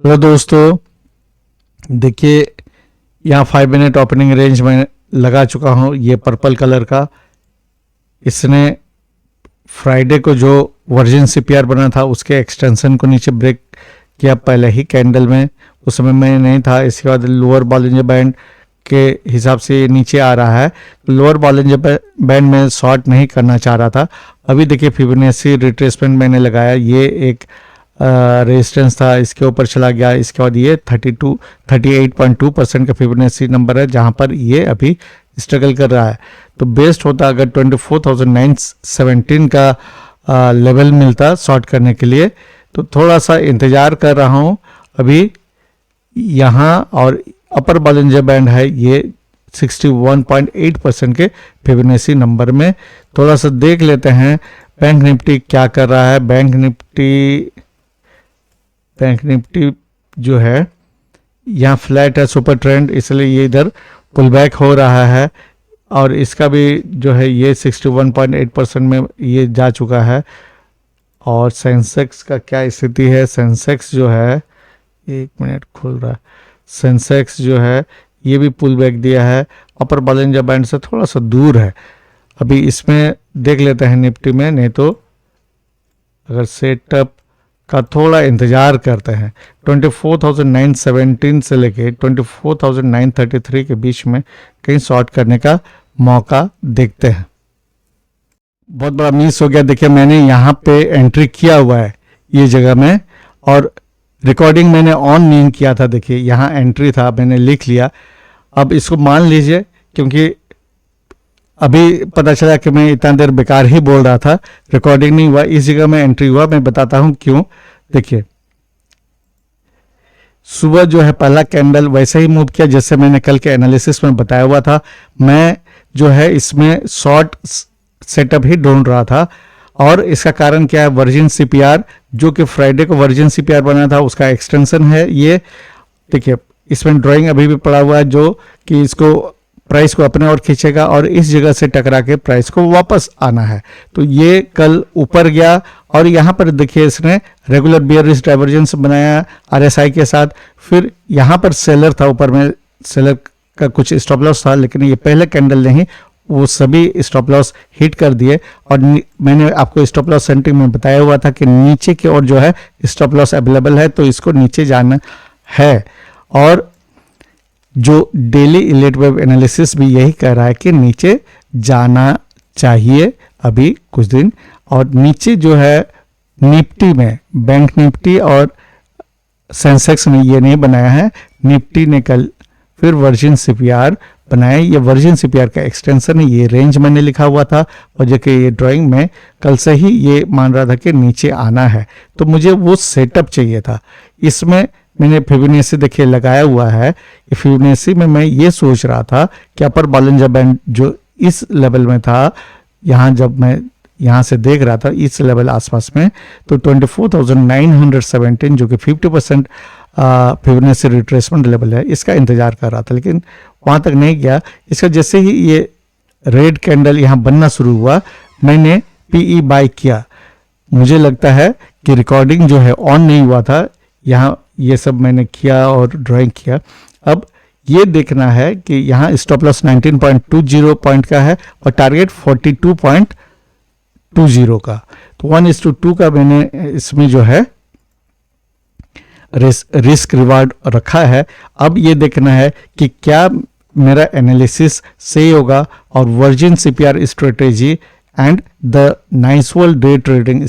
Hello दोस्तों, देखिए यहाँ 5 मिनट ओपनिंग रेंज में लगा चुका हूँ। ये पर्पल कलर का, इसने फ्राइडे को जो वर्जिन सीपीआर बना था उसके एक्सटेंशन को नीचे ब्रेक किया पहले ही कैंडल में। उस समय मैं नहीं था। इसके बाद लोअर बॉलिंजर बैंड के हिसाब से ये नीचे आ रहा है। लोअर बॉलिंजर बैंड में शॉर्ट नहीं करना चाह रहा था। अभी देखिए फिबोनाची रिट्रेसमेंट मैंने लगाया, ये एक रेजिस्टेंस था, इसके ऊपर चला गया। इसके बाद ये 38.2% का फिबोनाची नंबर है जहां पर ये अभी स्ट्रगल कर रहा है। तो बेस्ट होता अगर 24,917 का लेवल मिलता शॉर्ट करने के लिए। तो थोड़ा सा इंतज़ार कर रहा हूँ अभी यहाँ। और अपर बॉलिंजर बैंड है ये 61.8% के फिबोनाची नंबर में। थोड़ा सा देख लेते हैं बैंक निफ्टी क्या कर रहा है। बैंक निफ्टी जो है यहाँ फ्लैट है, सुपर ट्रेंड, इसलिए ये इधर पुल बैक हो रहा है। और इसका भी जो है ये 61.8% में ये जा चुका है। और सेंसेक्स का क्या स्थिति है? सेंसेक्स जो है, 1 मिनट खुल रहा है, सेंसेक्स जो है ये भी पुल बैक दिया है, अपर बॉलिंजर बैंड से थोड़ा सा दूर है। अभी इसमें देख लेते हैं निफ्टी में, नहीं तो अगर सेटअप का थोड़ा इंतजार करते हैं। 24,917 से लेके 24,933 के बीच में कहीं शॉर्ट करने का मौका देखते हैं। बहुत बड़ा मिस हो गया। देखिए मैंने यहाँ पे एंट्री किया हुआ है ये जगह में, और रिकॉर्डिंग मैंने ऑन नहीं किया था। देखिए यहाँ एंट्री था, मैंने लिख लिया। अब इसको मान लीजिए, क्योंकि अभी पता चला कि मैं इतना देर बेकार ही बोल रहा था, रिकॉर्डिंग नहीं हुआ, इस जगह में एंट्री हुआ। मैं बताता हूं क्यों। देखिए सुबह जो है पहला कैंडल वैसे ही मूव किया जैसे मैंने कल के एनालिसिस में बताया हुआ था। मैं जो है इसमें शॉर्ट सेटअप ही ढूंढ रहा था। और इसका कारण क्या है? वर्जिन सीपीआर, जो कि फ्राइडे को वर्जिन सीपीआर बना था, उसका एक्सटेंशन है ये। देखिए इसमें ड्राइंग अभी भी पड़ा हुआ है, जो कि इसको प्राइस को अपने और खींचेगा और इस जगह से टकरा के प्राइस को वापस आना है। तो ये कल ऊपर गया और यहाँ पर देखिए इसने रेगुलर बियरिश डाइवर्जेंस बनाया आरएसआई के साथ। फिर यहाँ पर सेलर था, ऊपर में सेलर का कुछ स्टॉप लॉस था, लेकिन ये पहले कैंडल नहीं, वो सभी स्टॉप लॉस हिट कर दिए। और मैंने आपको स्टॉप लॉस सेंटिंग में बताया हुआ था कि नीचे की ओर जो है स्टॉप लॉस अवेलेबल है, तो इसको नीचे जाना है। और जो डेली इलेट वेब एनालिसिस भी यही कह रहा है कि नीचे जाना चाहिए अभी कुछ दिन। और नीचे जो है निफ्टी में, बैंक निफ्टी और सेंसेक्स ने ये नहीं बनाया है, निफ्टी ने कल फिर वर्जिन सीपीआर बनाया। ये वर्जिन सीपीआर का एक्सटेंशन है, ये रेंज मैंने लिखा हुआ था, और जो कि ये ड्राइंग में कल से ही ये मान रहा था कि नीचे आना है। तो मुझे वो सेटअप चाहिए था। इसमें मैंने फिबोनाची देखिए लगाया हुआ है। ये फिबोनाची में मैं ये सोच रहा था कि अपर बॉलिंजर बैंड जो इस लेवल में था, यहाँ जब मैं यहाँ से देख रहा था इस लेवल आसपास में, तो 24,917 जो कि 50% फिबोनाची रिट्रेसमेंट लेवल है, इसका इंतजार कर रहा था, लेकिन वहाँ तक नहीं गया। इसका जैसे ही ये रेड कैंडल यहाँ बनना शुरू हुआ, मैंने पीई बाय किया। मुझे लगता है कि रिकॉर्डिंग जो है ऑन नहीं हुआ था, यहाँ ये सब मैंने किया और ड्राइंग किया। अब ये देखना है कि यहाँ स्टॉप लॉस 19.20 पॉइंट का है और टारगेट 42.20 का। तो 1:2 का मैंने इसमें जो है रिस्क रिवार्ड रखा है। अब ये देखना है कि क्या मेरा एनालिसिस सही होगा, और virgin CPR strategy and the nice world day trading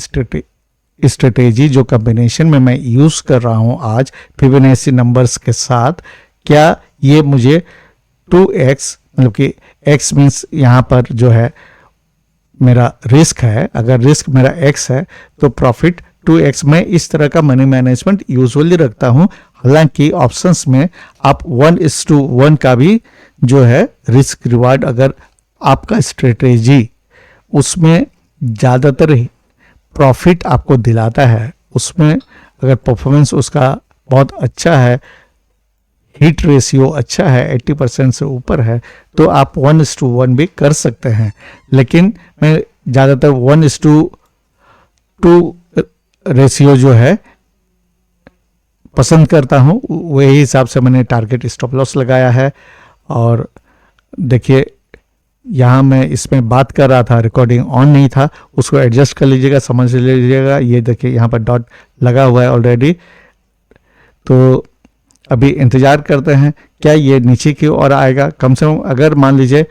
strategy जो कॉम्बिनेशन में मैं यूज कर रहा हूं आज फिबोनाची नंबर्स के साथ, क्या ये मुझे 2x, मतलब कि x मीन्स यहाँ पर जो है मेरा रिस्क है, अगर रिस्क मेरा x है तो प्रॉफिट 2x। मैं इस तरह का मनी मैनेजमेंट यूजुअली रखता हूं। हालांकि ऑप्शंस में आप 1:1 का भी जो है रिस्क रिवार्ड, अगर आपका स्ट्रेटेजी उसमें ज़्यादातर प्रॉफिट आपको दिलाता है, उसमें अगर परफॉर्मेंस उसका बहुत अच्छा है, हिट रेशियो अच्छा है, 80% से ऊपर है, तो आप 1:1 भी कर सकते हैं। लेकिन मैं ज़्यादातर 1:2 रेशियो जो है पसंद करता हूँ वही हिसाब से मैंने टारगेट स्टॉप लॉस लगाया है। और देखिए यहाँ मैं इसमें बात कर रहा था, रिकॉर्डिंग ऑन नहीं था, उसको एडजस्ट कर लीजिएगा, समझ लीजिएगा। ये देखिए यहाँ पर डॉट लगा हुआ है ऑलरेडी। तो अभी इंतज़ार करते हैं क्या ये नीचे की ओर आएगा। कम से कम अगर मान लीजिए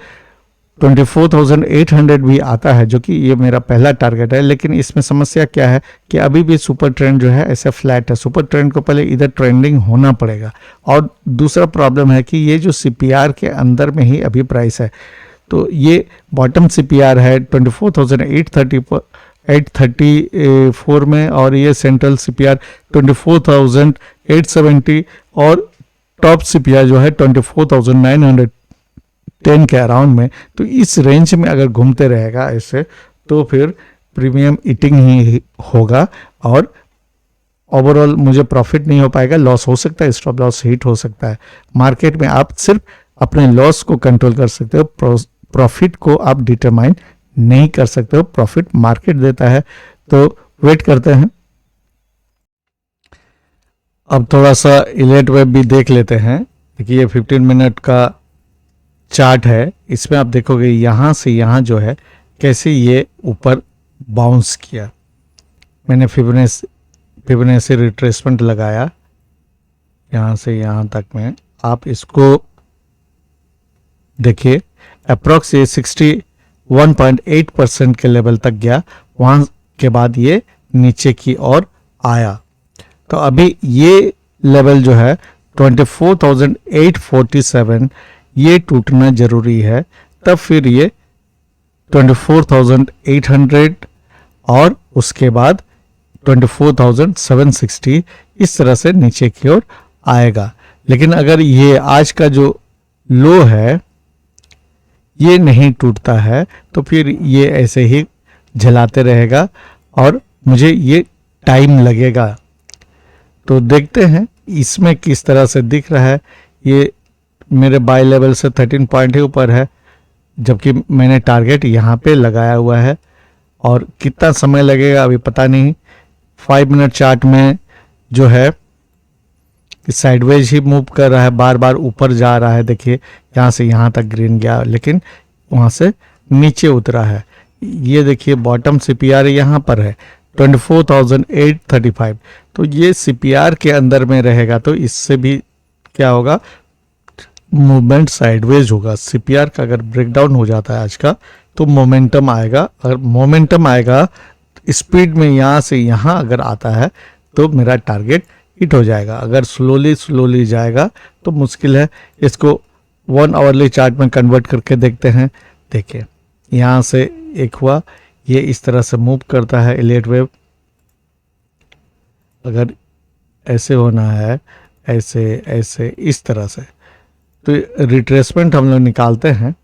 24,800 भी आता है, जो कि ये मेरा पहला टारगेट है, लेकिन इसमें समस्या क्या है कि अभी भी सुपर ट्रेंड जो है ऐसे फ्लैट है। सुपर ट्रेंड को पहले इधर ट्रेंडिंग होना पड़ेगा। और दूसरा प्रॉब्लम है कि ये जो सीपीआर के अंदर में ही अभी प्राइस है, तो ये बॉटम सीपीआर है 24,834 में, और ये सेंट्रल सीपीआर 24,870 और टॉप सीपीआर जो है 24,910 के अराउंड में। तो इस रेंज में अगर घूमते रहेगा ऐसे, तो फिर प्रीमियम ईटिंग ही होगा और ओवरऑल मुझे प्रॉफिट नहीं हो पाएगा, लॉस हो सकता है, स्टॉप लॉस हिट हो सकता है। मार्केट में आप सिर्फ अपने लॉस को कंट्रोल कर सकते हो, प्रॉफिट को आप डिटरमाइन नहीं कर सकते हो, प्रॉफिट मार्केट देता है। तो वेट करते हैं। अब थोड़ा सा इलेट वेब भी देख लेते हैं। देखिए ये 15 मिनट का चार्ट है, इसमें आप देखोगे यहाँ से यहाँ जो है कैसे ये ऊपर बाउंस किया। मैंने फिबोनाची रिट्रेसमेंट लगाया यहाँ से यहाँ तक में। आप इसको देखिए अप्रॉक्स ये 61.8% के लेवल तक गया, वहाँ के बाद ये नीचे की ओर आया। तो अभी ये लेवल जो है 24,847 ये टूटना जरूरी है, तब फिर ये 24,800 और उसके बाद 24,760 इस तरह से नीचे की ओर आएगा। लेकिन अगर ये आज का जो लो है ये नहीं टूटता है, तो फिर ये ऐसे ही झलाते रहेगा और मुझे ये टाइम लगेगा। तो देखते हैं इसमें किस तरह से दिख रहा है। ये मेरे बाय लेवल से 13 पॉइंट ही ऊपर है, जबकि मैंने टारगेट यहाँ पे लगाया हुआ है। और कितना समय लगेगा अभी पता नहीं। 5 मिनट चार्ट में जो है साइडवेज ही मूव कर रहा है, बार बार ऊपर जा रहा है। देखिए यहाँ से यहाँ तक ग्रीन गया, लेकिन वहाँ से नीचे उतरा है। ये देखिए बॉटम सीपीआर यहाँ पर है 24,835। तो ये सीपीआर के अंदर में रहेगा, तो इससे भी क्या होगा, मूवमेंट साइडवेज होगा। सीपीआर का अगर ब्रेकडाउन हो जाता है आज का, तो मोमेंटम आएगा। अगर मोमेंटम आएगा स्पीड में यहाँ से यहाँ अगर आता है, तो मेरा टारगेट हिट हो जाएगा। अगर स्लोली जाएगा तो मुश्किल है। इसको 1 आवरली चार्ट में कन्वर्ट करके देखते हैं। देखिए यहाँ से एक हुआ, ये इस तरह से मूव करता है एलियट वेव। अगर ऐसे होना है, ऐसे ऐसे इस तरह से, तो रिट्रेसमेंट हम लोग निकालते हैं।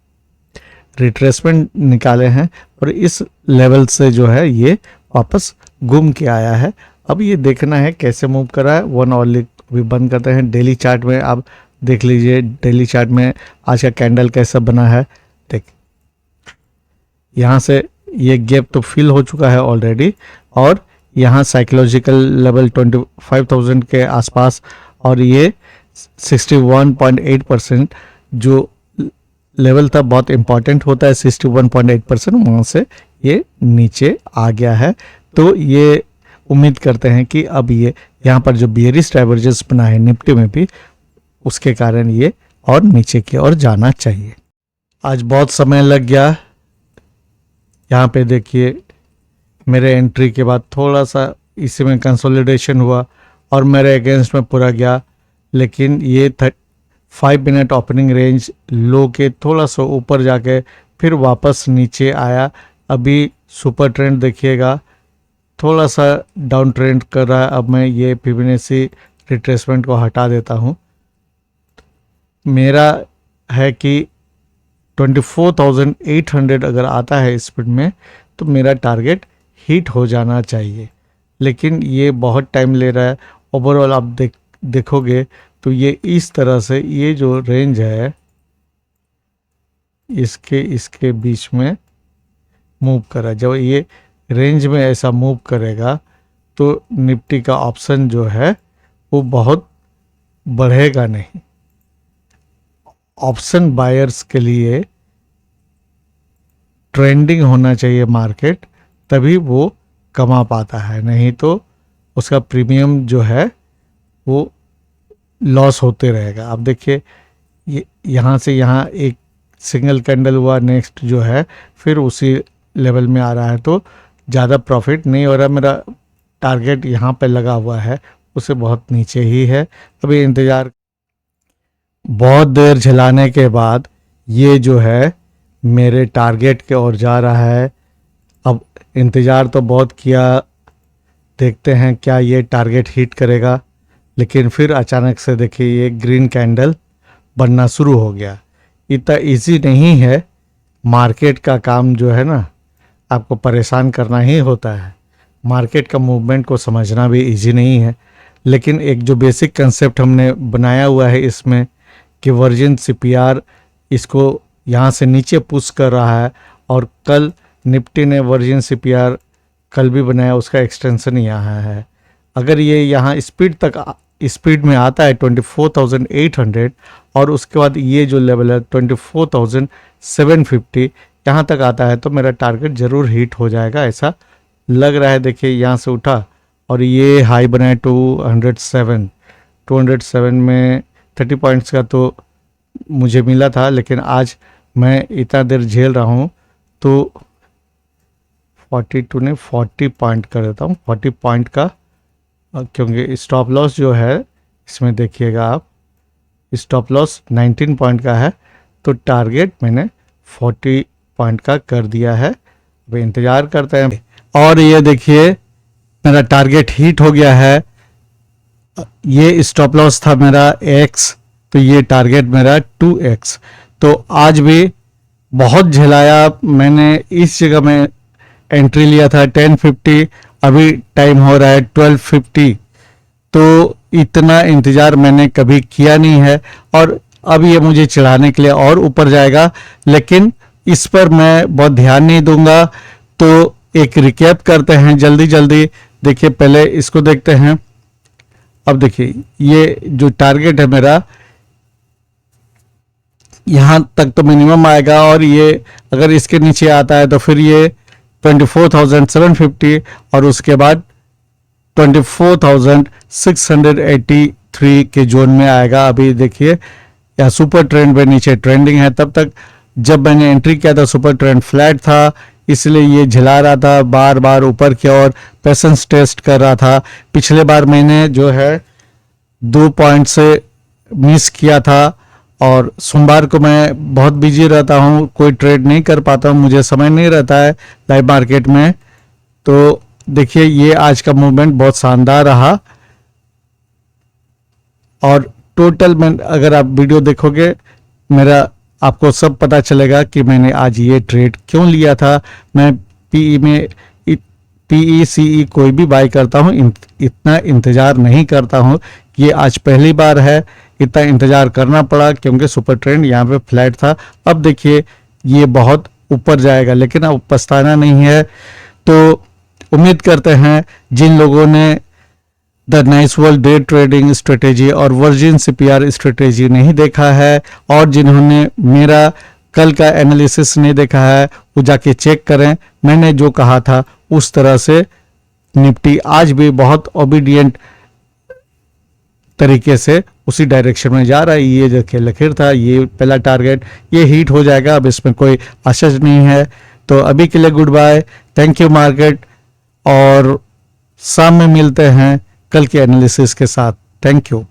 रिट्रेसमेंट निकाले हैं और इस लेवल से जो है ये वापस घूम के आया है। अब ये देखना है कैसे मूव कर रहा है। 1 आवरली भी बंद करते हैं। डेली चार्ट में आप देख लीजिए, डेली चार्ट में आज का कैंडल कैसा बना है। देख यहाँ से ये गैप तो फिल हो चुका है ऑलरेडी, और यहाँ साइकोलॉजिकल लेवल 25,000 के आसपास, और ये 61.8% जो लेवल था बहुत इंपॉर्टेंट होता है, 61.8%, वहाँ से ये नीचे आ गया है। तो ये उम्मीद करते हैं कि अब ये यहाँ पर जो बियरिश डाइवर्जेंस बना है निफ्टी में भी, उसके कारण ये और नीचे की ओर जाना चाहिए। आज बहुत समय लग गया। यहाँ पे देखिए मेरे एंट्री के बाद थोड़ा सा इसी में कंसोलिडेशन हुआ और मेरे अगेंस्ट में पूरा गया, लेकिन ये 5 मिनट ओपनिंग रेंज लो के थोड़ा सा ऊपर जाके फिर वापस नीचे आया। अभी सुपर ट्रेंड देखिएगा थोड़ा सा डाउन ट्रेंड कर रहा है। अब मैं ये फिबोनाची रिट्रेसमेंट को हटा देता हूँ। मेरा है कि 24,800 अगर आता है स्पीड में, तो मेरा टारगेट हिट हो जाना चाहिए, लेकिन ये बहुत टाइम ले रहा है। ओवरऑल आप देखोगे तो ये इस तरह से, ये जो रेंज है इसके बीच में मूव कर रहा है। जब ये रेंज में ऐसा मूव करेगा तो निफ्टी का ऑप्शन जो है वो बहुत बढ़ेगा नहीं। ऑप्शन बायर्स के लिए ट्रेंडिंग होना चाहिए मार्केट, तभी वो कमा पाता है, नहीं तो उसका प्रीमियम जो है वो लॉस होते रहेगा। आप देखिए यहाँ से यहाँ एक सिंगल कैंडल हुआ, नेक्स्ट जो है फिर उसी लेवल में आ रहा है, तो ज़्यादा प्रॉफिट नहीं हो रहा। मेरा टारगेट यहाँ पे लगा हुआ है, उसे बहुत नीचे ही है। अभी इंतज़ार, बहुत देर झेलाने के बाद ये जो है मेरे टारगेट के ओर जा रहा है। अब इंतज़ार तो बहुत किया, देखते हैं क्या ये टारगेट हिट करेगा। लेकिन फिर अचानक से देखिए ये ग्रीन कैंडल बनना शुरू हो गया। इतना इजी नहीं है, मार्केट का काम जो है ना, आपको परेशान करना ही होता है। मार्केट का मूवमेंट को समझना भी इजी नहीं है, लेकिन एक जो बेसिक कंसेप्ट हमने बनाया हुआ है इसमें कि वर्जिन सीपीआर इसको यहाँ से नीचे पुश कर रहा है, और कल निफ्टी ने वर्जिन सीपीआर कल भी बनाया, उसका एक्सटेंशन यहाँ है। अगर ये यहाँ स्पीड में आता है 24,800 और उसके बाद ये जो लेवल है 24,750 यहाँ तक आता है, तो मेरा टारगेट ज़रूर हिट हो जाएगा, ऐसा लग रहा है। देखिए यहाँ से उठा और ये हाई बनाए 207 में 30 पॉइंट्स का तो मुझे मिला था, लेकिन आज मैं इतना देर झेल रहा हूँ तो 42 ने 40 पॉइंट कर देता हूँ, 40 पॉइंट का, क्योंकि स्टॉप लॉस जो है इसमें देखिएगा आप, स्टॉप लॉस 19 पॉइंट का है, तो टारगेट मैंने 40 पॉइंट का कर दिया है। अब इंतज़ार करते हैं। और ये देखिए मेरा टारगेट हिट हो गया है। ये स्टॉप लॉस था मेरा x, तो ये टारगेट मेरा 2x। तो आज भी बहुत झेलाया मैंने। इस जगह में एंट्री लिया था 1050, अभी टाइम हो रहा है 1250, तो इतना इंतज़ार मैंने कभी किया नहीं है। और अब ये मुझे चढ़ाने के लिए और ऊपर जाएगा, लेकिन इस पर मैं बहुत ध्यान नहीं दूंगा। तो एक रिकैप करते हैं जल्दी जल्दी। देखिए पहले इसको देखते हैं। अब देखिए ये जो टारगेट है मेरा, यहाँ तक तो मिनिमम आएगा, और ये अगर इसके नीचे आता है तो फिर ये 24,750 और उसके बाद 24,683 के जोन में आएगा। अभी देखिए यहाँ सुपर ट्रेंड पे नीचे ट्रेंडिंग है। तब तक जब मैंने एंट्री किया था सुपर ट्रेंड फ्लैट था, इसलिए ये झिला रहा था, बार बार ऊपर की ओर पेशेंस टेस्ट कर रहा था। पिछले बार मैंने जो है 2 पॉइंट से मिस किया था, और सोमवार को मैं बहुत बिजी रहता हूँ, कोई ट्रेड नहीं कर पाता हूँ, मुझे समय नहीं रहता है लाइव मार्केट में। तो देखिए ये आज का मूवमेंट बहुत शानदार रहा, और टोटल में अगर आप वीडियो देखोगे मेरा, आपको सब पता चलेगा कि मैंने आज ये ट्रेड क्यों लिया था। मैं पीई में PE कोई भी बाई करता हूँ, इतना इंतज़ार नहीं करता हूँ। ये आज पहली बार है इतना इंतज़ार करना पड़ा, क्योंकि सुपर ट्रेंड यहाँ पे फ्लैट था। अब देखिए ये बहुत ऊपर जाएगा, लेकिन अब पछताना नहीं है। तो उम्मीद करते हैं जिन लोगों ने the nice world day trading strategy और वर्जिन सीपीआर स्ट्रेटेजी नहीं देखा है, और जिन्होंने मेरा कल का एनालिसिस नहीं देखा है, वो जाके चेक करें। मैंने जो कहा था उस तरह से निफ्टी आज भी बहुत ओबीडियंट तरीके से उसी डायरेक्शन में जा रहा है। ये देखिए लकीर था, ये पहला टारगेट, ये हिट हो जाएगा, अब इसमें कोई आशा नहीं है। तो अभी के लिए goodbye, thank you market, और शाम में मिलते हैं कल के एनालिसिस के साथ। Thank you.